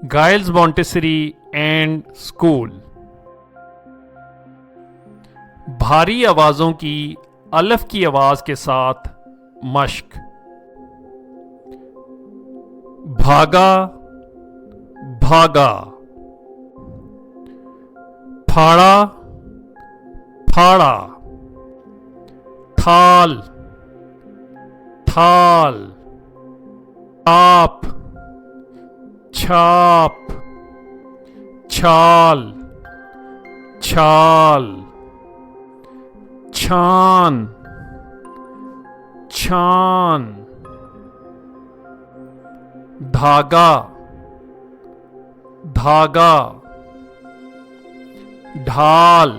Giles Montessori and school. भारी आवाजों की अलफ की आवाज के साथ मश्क। भागा भागा, फाड़ा फाड़ा, थाल थाल, आप छाप, छाल छाल, छान छान, धागा धागा, ढाल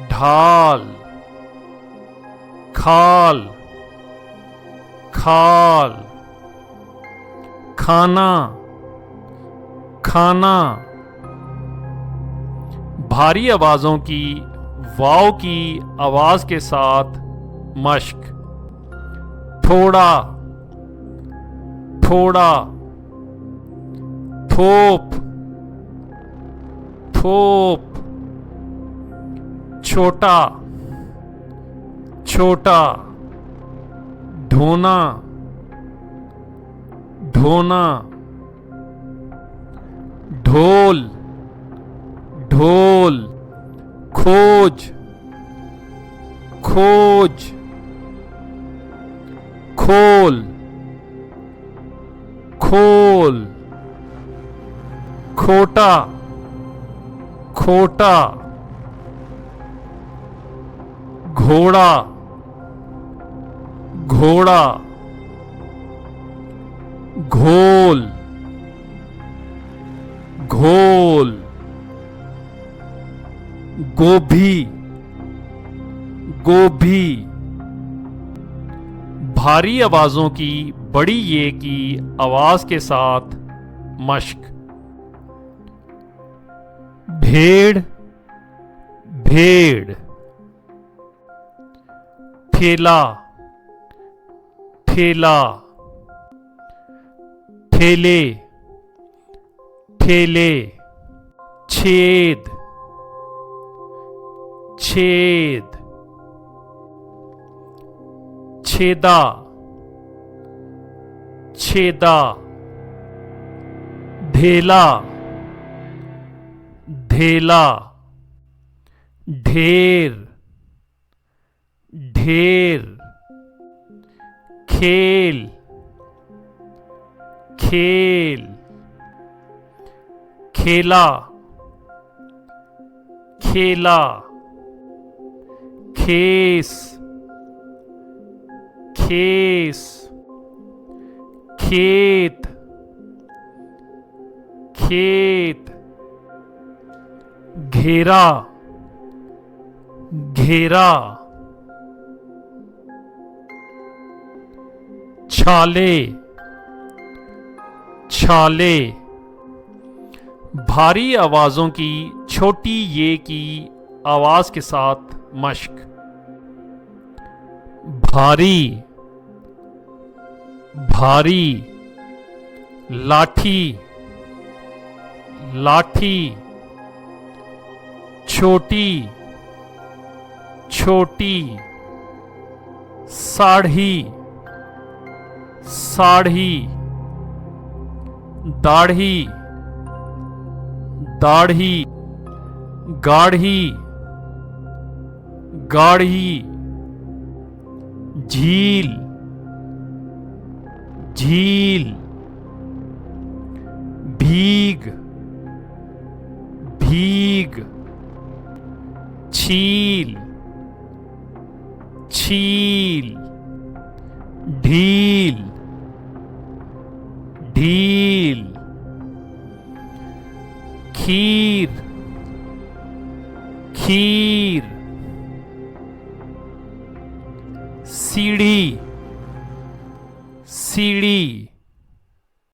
ढाल, खाल खाल, खाना खाना। भारी आवाजों की वाव की आवाज के साथ मश्क। थोड़ा थोड़ा, थोप थोप, छोटा छोटा, ढोना ढोना, ढोल ढोल, खोज खोज, खोल खोल, खोटा खोटा, घोड़ा घोड़ा, घोल घोल, गोभी गोभी। भारी आवाजों की बड़ी ये की आवाज के साथ मश्क। भेड़ भेड़, ठेला ठेला, ठेले ठेले, छेद छेद, छेदा छेदा, ढेला ढेला, ढेर ढेर, खेल खेल, खेला खेला, खेस खेस, खेत खेत, घेरा घेरा, छाले छाले। भारी आवाजों की छोटी ये की आवाज के साथ मश्क। भारी भारी, लाठी लाठी, छोटी छोटी, साढ़ी साढ़ी, दाढ़ी दाढ़ी, गाढ़ी गाढ़ी, झील झील, भीग भीग, छील छील, ढील ढील, खीर खीर, सीढ़ी सीढ़ी,